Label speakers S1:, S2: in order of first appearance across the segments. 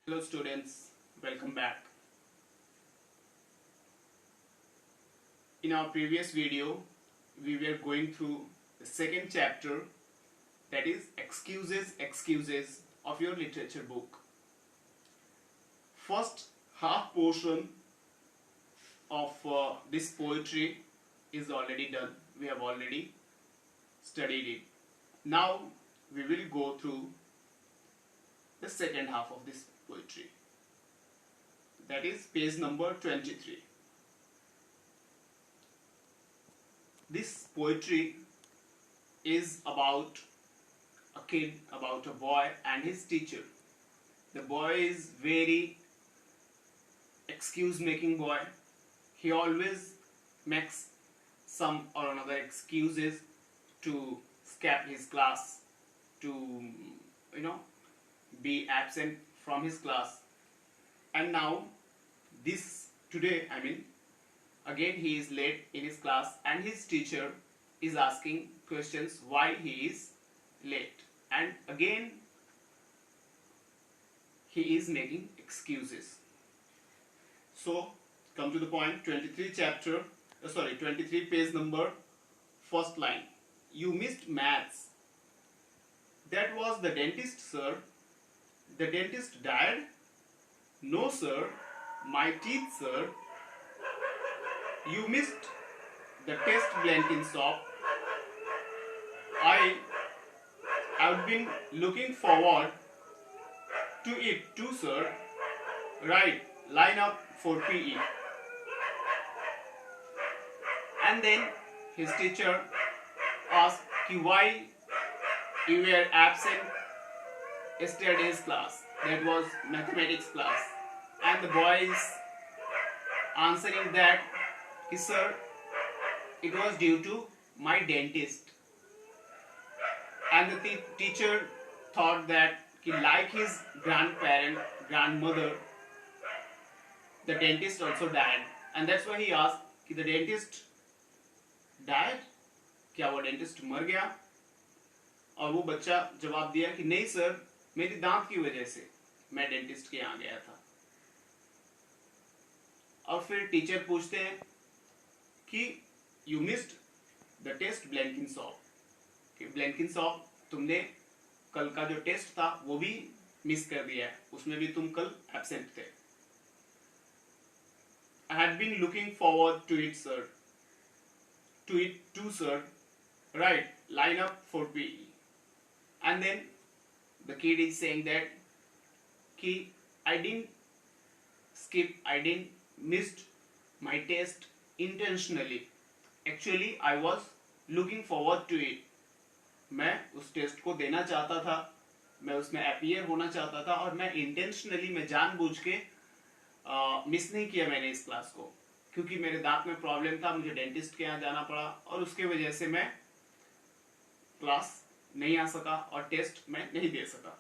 S1: Hello students, welcome back. In our previous video, we were going through the second chapter, that is excuses of your literature book. First half portion of this poetry is already done. We have already studied it. Now we will go through the second half of this poetry. That is page number 23. This poetry is about a kid, about a boy and his teacher. The boy is very excuse making boy. He always makes some or another excuses to skip his class, to be absent from his class. And now again he is late in his class and his teacher is asking questions why he is late, and again he is making excuses. So come to the point. 23 page number, first line. You missed maths. That was the dentist, sir. The dentist died? No, sir. My teeth, sir. You missed the test Blenkinsop. I've been looking forward to it too, sir. Right, line up for PE. And then his teacher asked why you were absent yesterday's class. That was mathematics class. And the boy is answering that, sir, it was due to my dentist. And the teacher thought that like his grandmother, the dentist also died. And that's why he asked, the dentist died? क्या वो dentist मर गया? और वो बच्चा जवाब दिया कि नहीं सर, मेरी दांत की वजह से मैं डेंटिस्ट के यहाँ गया था. और फिर टीचर पूछते हैं कि यू मिस्ड द टेस्ट ब्लैंकिंसॉप. ब्लैंकिंसॉप, तुमने कल का जो टेस्ट था वो भी मिस कर दिया है, उसमें भी तुम कल एब्सेंट थे. I had been looking forward to it, sir. To it too, sir. Right, line up for PE. And then the kid is saying that I didn't missed my test intentionally. Actually, I was looking forward to it. मैं उस test को देना चाहता था, मैं उसमें appear होना चाहता था, और मैं इंटेंशनली, मैं जानबूझ के मिस नहीं किया मैंने इस क्लास को, क्योंकि मेरे दांत में प्रॉब्लम था, मुझे डेंटिस्ट के यहाँ जाना पड़ा और उसके वजह से मैं क्लास नहीं आ सका और टेस्ट मैं नहीं दे सका.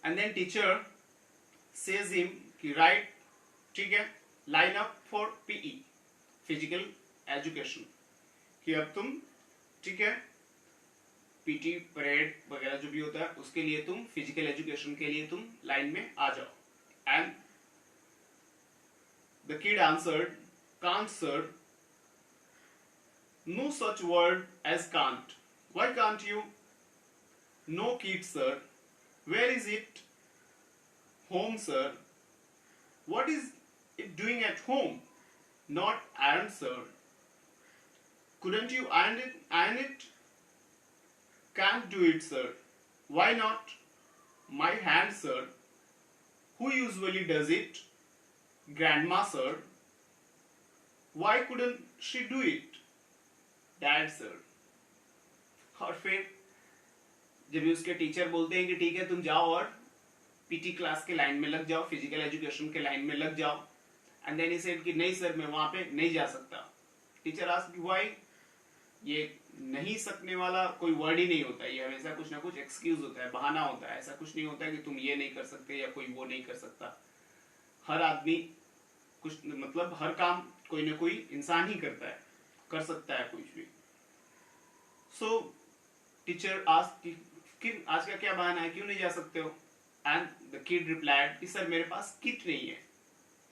S1: And then teacher says him कि राइट, ठीक है, line up for PE, physical education, कि अब तुम, ठीक है, पीटी परेड वगैरह जो भी होता है उसके लिए तुम, फिजिकल एजुकेशन के लिए तुम लाइन में आ जाओ. And the kid answered, can't sir. No such word as can't. Why can't you? No kid, sir. Where is it? Home, sir. What is it doing at home? Not iron, sir. Couldn't you iron it? Can't do it, sir. Why not? My hand, sir. Who usually does it? Grandma, sir. Why couldn't she do it? Dad sir. और फिर जब भी उसके teacher बोलते हैं कि ठीक है तुम जाओ और पीटी क्लास के लाइन में लग जाओ, फिजिकल एजुकेशन के लाइन में लग जाओ, एंड देन ही सेड कि नहीं सर, मैं वहां पे नहीं जा सकता. Teacher asked why. ये नहीं सकने वाला कोई वर्ड ही नहीं होता, ये हमेशा कुछ ना कुछ एक्सक्यूज होता है, बहाना होता है. ऐसा कुछ नहीं होता है कि तुम ये नहीं कर सकते या कोई वो नहीं कर सकता. हर आदमी कुछ, मतलब हर काम कोई ना कोई इंसान ही करता है, कर सकता है कुछ भी. सो टीचर आस्क कि आज का क्या बहाना है, क्यों नहीं जा सकते हो? एंड द किड रिप्लाइड कि सर मेरे पास किट नहीं है,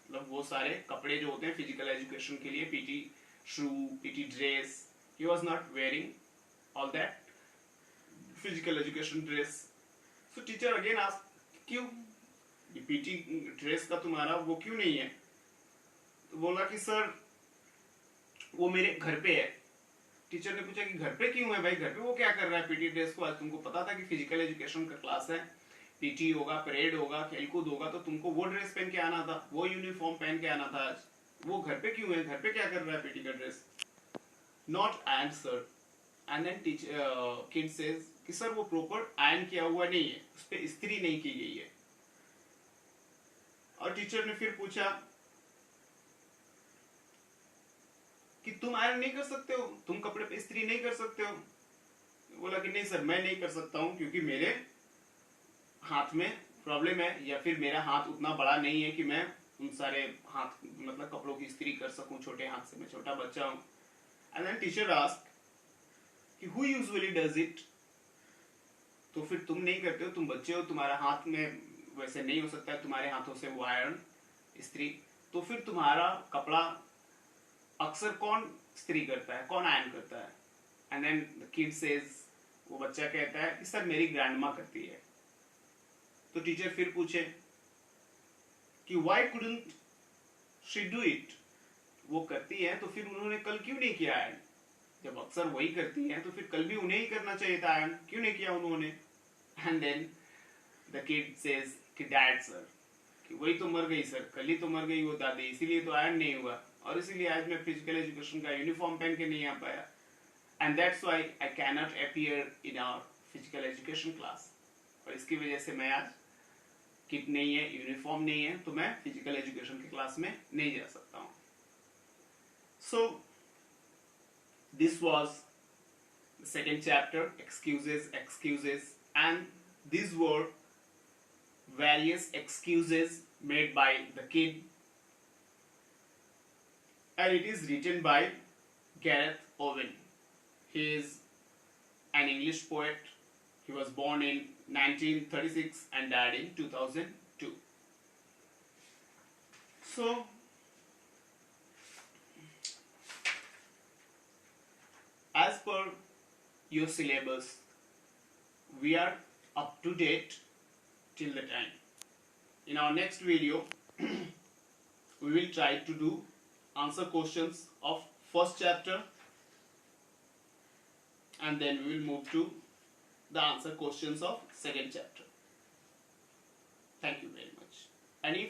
S1: मतलब वो सारे कपड़े जो होते हैं फिजिकल एजुकेशन के लिए, PT shoe, PT dress, he was not wearing all that physical education dress. So teacher again asked क्यों, ये पीटी ड्रेस का तुम्हारा वो क्यों नहीं है? तो बोला कि सर वो मेरे घर पे है. टीचर ने पूछा कि घर पे क्यों है भाई, घर पे वो क्या कर रहा है पीटी ड्रेस को? आज तुमको पता था कि फिजिकल एजुकेशन का क्लास है, पीटी होगा, परेड होगा, खेलकूद होगा, तो तुमको वो ड्रेस पहन के आना था, वो यूनिफॉर्म पहन के आना था. आज वो घर पे क्यों है, घर पे क्या कर रहा है पीटी का dress? Not iron sir. And then teacher kid says कि सर वो प्रॉपर आयरन किया हुआ नहीं है, उस पर इस्त्री नहीं की गई है. और टीचर ने फिर पूछा कि तुम आयरन नहीं कर सकते हो, तुम कपड़े पे इस्त्री नहीं कर सकते हो? बोला कि नहीं सर मैं नहीं कर सकता हूं, क्योंकि मेरे हाथ में प्रॉब्लम है, या फिर मेरा हाथ उतना बड़ा नहीं है कि मैं उन सारे हाथ मतलब कपड़ों की इस्त्री कर सकूं छोटे हाथ से, मैं छोटा बच्चा हूं. एंड देन टीचर आस्क कि हु यूजुअली डज इट? तो फिर तुम नहीं करते हो, तुम बच्चे हो, तुम्हारा हाथ में वैसे नहीं हो सकता है तुम्हारे हाथों से वो आयरन इस्त्री, तो फिर तुम्हारा कपड़ा अक्सर कौन इस्त्री करता है, कौन आयरन करता है? And then the kid says, वो बच्चा कहता है कि सर मेरी ग्रैंडमा करती है. तो टीचर फिर पूछे कि why couldn't she do it? वो करती है तो फिर उन्होंने कल क्यों नहीं किया आयरन? जब अक्सर वही करती है तो फिर कल भी उन्हें ही करना चाहिए था आयरन, क्यों नहीं किया उन्होंने? And then the kid says कि डैड सर, कि वही तो मर गई सर, कल ही तो मर गई वो दादी, इसीलिए तो आयरन नहीं हुआ, और इसीलिए आज मैं फिजिकल एजुकेशन का यूनिफॉर्म पहन के नहीं आ पाया. And that's why I can not appear in our physical education class. और इसकी वजह से मैं आज किट नहीं है, यूनिफॉर्म नहीं है, तो मैं फिजिकल एजुकेशन की क्लास में नहीं जा सकता हूँ. So this was the second chapter, excuses, and these were various excuses made by the kid, and it is written by Gareth Owen. He is an English poet. He was born in 1936 and died in 2002. So as per your syllabus, we are up to date till the time. In our next video, we will try to do answer questions of first chapter, and then we will move to the answer questions of second chapter. Thank you very much. And if